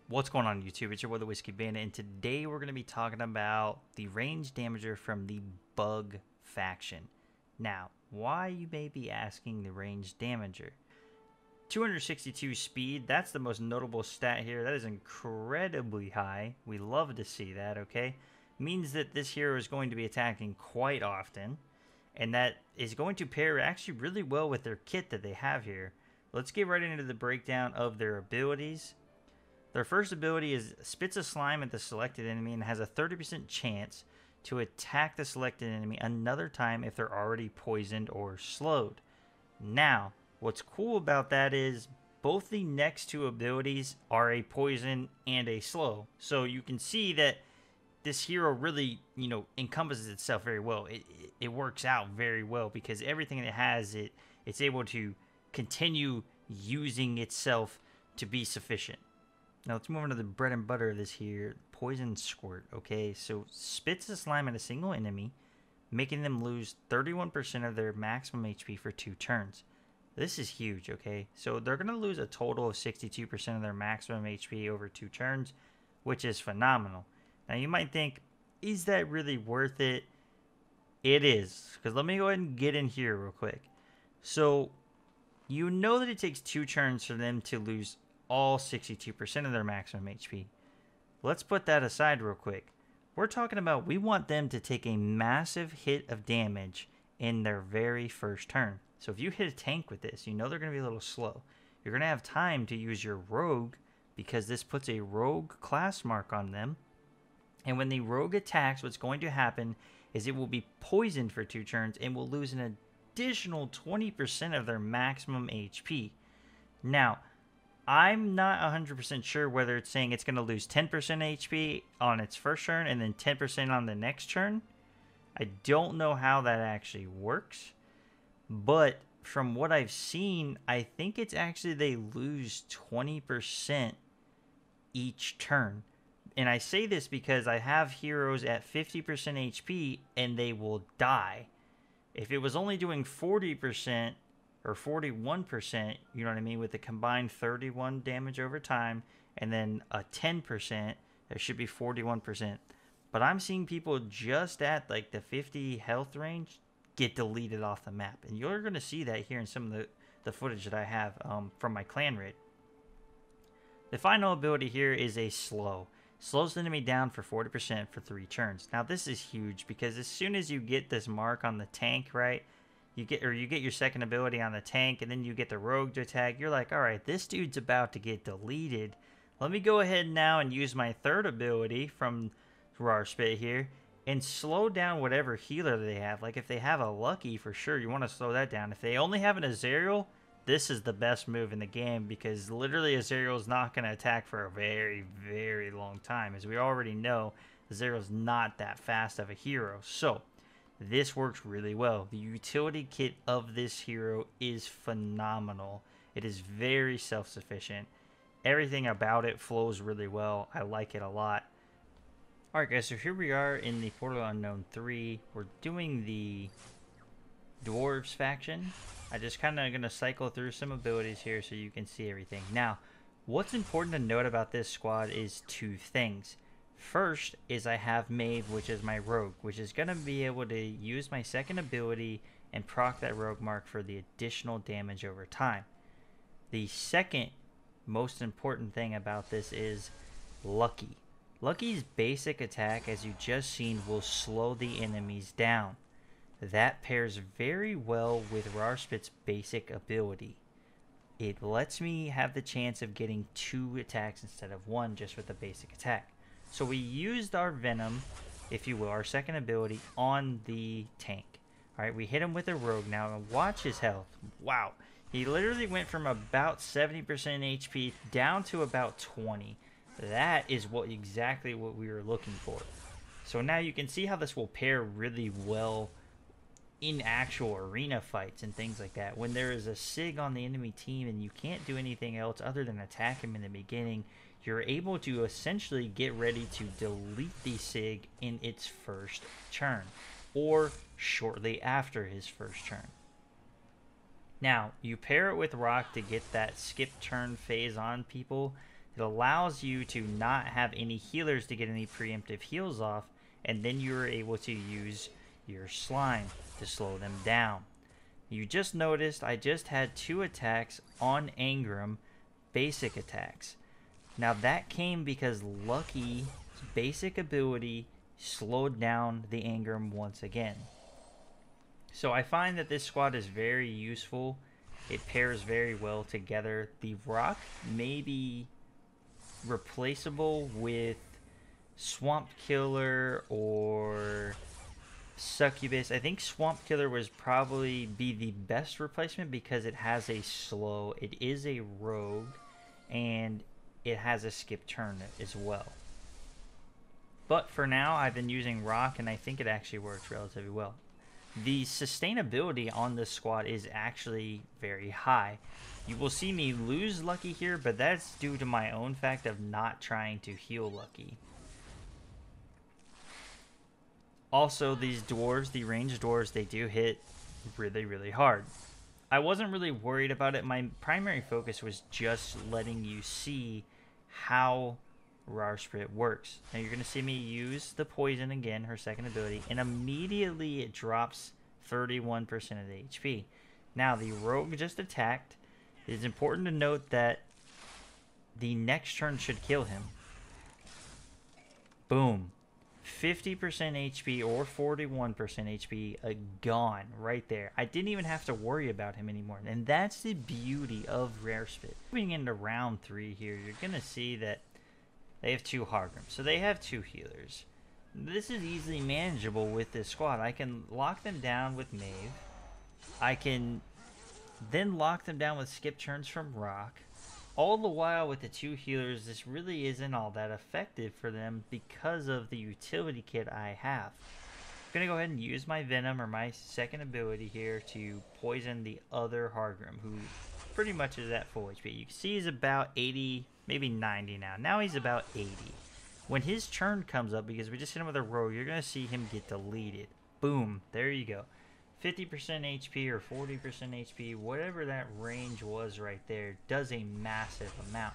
What's going on YouTube? It's your boy the Whiskey Bandit, and today we're going to be talking about the range damager from the Bug faction. Now, why you may be asking the range damager? 262 speed, that's the most notable stat here. That is incredibly high. We love to see that, okay? Means that this hero is going to be attacking quite often, and that is going to pair actually really well with their kit that they have here. Let's get right into the breakdown of their abilities. Their first ability is spits a slime at the selected enemy and has a 30% chance to attack the selected enemy another time if they're already poisoned or slowed. Now, what's cool about that is both the next two abilities are a poison and a slow. So you can see that this hero really, encompasses itself very well. It works out very well because everything it has, it's able to continue using itself to be sufficient. Now let's move on to the bread and butter of this here, poison squirt, okay? So spits a slime at a single enemy, making them lose 31% of their maximum HP for 2 turns. This is huge, okay? So they're going to lose a total of 62% of their maximum HP over 2 turns, which is phenomenal. Now you might think, is that really worth it? It is, because let me go ahead and get in here real quick. So you know that it takes 2 turns for them to lose all 62% of their maximum HP. Let's put that aside real quick. We're talking about we want them to take a massive hit of damage in their very first turn. So if you hit a tank with this, you know they're going to be a little slow. You're going to have time to use your rogue because this puts a rogue class mark on them. And when the rogue attacks, what's going to happen is it will be poisoned for 2 turns and will lose an additional 20% of their maximum HP. Now, I'm not 100% sure whether it's saying it's going to lose 10% HP on its first turn and then 10% on the next turn. I don't know how that actually works. But from what I've seen, I think it's actually they lose 20% each turn. And I say this because I have heroes at 50% HP and they will die. If it was only doing 40%, or 41%, you know what I mean, with the combined 31 damage over time, and then a 10%, there should be 41%. But I'm seeing people just at like the 50 health range get deleted off the map. And you're going to see that here in some of the footage that I have from my clan raid. The final ability here is a slow. Slows the enemy down for 40% for 3 turns. Now this is huge because as soon as you get this mark on the tank, right, you get your second ability on the tank, and then you get the rogue to attack. You're like, all right, this dude's about to get deleted. Let me go ahead now and use my third ability from raarspit here and slow down whatever healer they have. Like if they have a lucky, for sure you want to slow that down. If they only have an Azariel, this is the best move in the game because literally Azariel is not going to attack for a very, very long time. As we already know, Azariel is not that fast of a hero. So this works really well. The utility kit of this hero is phenomenal. It is very self-sufficient. Everything about it flows really well. I like it a lot. Alright guys, so here we are in the Portal Unknown 3. We're doing the Dwarves faction. I just kind of going to cycle through some abilities here so you can see everything. Now, what's important to note about this squad is 2 things. First is I have Maeve, which is my rogue, which is going to be able to use my second ability and proc that rogue mark for the additional damage over time. The second most important thing about this is Lucky. Lucky's basic attack, as you just seen, will slow the enemies down. That pairs very well with raarspit's basic ability. It lets me have the chance of getting 2 attacks instead of 1 just with the basic attack. So we used our Venom, if you will, our second ability, on the tank. Alright, we hit him with a rogue now, and watch his health. Wow. He literally went from about 70% HP down to about 20. That is exactly what we were looking for. So now you can see how this will pair really well in actual arena fights and things like that. When there is a SIG on the enemy team and you can't do anything else other than attack him in the beginning, you're able to essentially get ready to delete the SIG in its first turn. or shortly after his first turn. Now, you pair it with rock to get that skip turn phase on people. It allows you to not have any healers to get any preemptive heals off, and then you're able to use your slime to slow them down. You just noticed I just had 2 attacks on Engram, basic attacks. Now that came because Lucky's basic ability slowed down the Engram once again. So I find that this squad is very useful. It pairs very well together. The rock may be replaceable with Swamp Killer or Succubus. I think Swamp Killer was probably be the best replacement because it has a slow, it is a rogue, and it has a skip turn as well. But for now, I've been using rock, and I think it actually works relatively well. The sustainability on this squad is actually very high. You will see me lose Lucky here, but that's due to my own fact of not trying to heal Lucky. Also, these dwarves, the ranged dwarves, they do hit really, really hard. I wasn't really worried about it. My primary focus was just letting you see how raarspit works. Now you're going to see me use the poison again, her second ability, and immediately it drops 31% of the HP. Now the rogue just attacked. It's important to note that the next turn should kill him. Boom. 50% HP or 41% HP gone right there. I didn't even have to worry about him anymore. And that's the beauty of raarspit. Moving into round 3 here, you're going to see that they have 2 Hargrams. So they have 2 healers. This is easily manageable with this squad. I can lock them down with Maeve. I can then lock them down with skip turns from rock. All the while with the 2 healers, this really isn't all that effective for them because of the utility kit I have. I'm going to go ahead and use my Venom or my second ability here to poison the other Hargram, who pretty much is at full HP. You can see he's about 80, maybe 90 now. Now he's about 80. When his turn comes up, because we just hit him with a rogue, you're going to see him get deleted. Boom, there you go. 50% HP or 40% HP, whatever that range was right there, does a massive amount.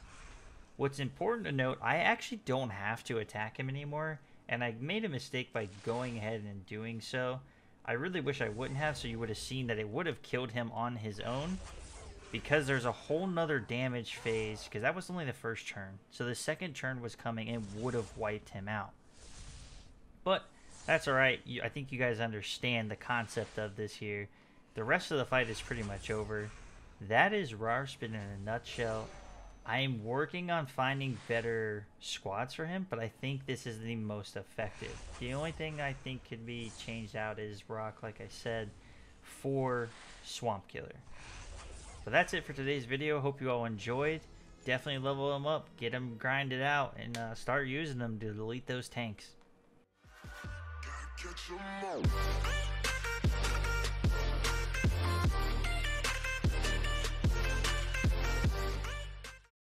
What's important to note, I actually don't have to attack him anymore, and I made a mistake by going ahead and doing so. I really wish I wouldn't have, so you would have seen that it would have killed him on his own, because there's a whole nother damage phase, because that was only the first turn. So the second turn was coming and would have wiped him out. But that's alright. I think you guys understand the concept of this here. The rest of the fight is pretty much over. That is raarspit in a nutshell. I am working on finding better squads for him, but I think this is the most effective. The only thing I think could be changed out is rock, like I said, for Swamp Killer. But that's it for today's video. Hope you all enjoyed. Definitely level them up, get them grinded out, and start using them to delete those tanks. Catch 'em all.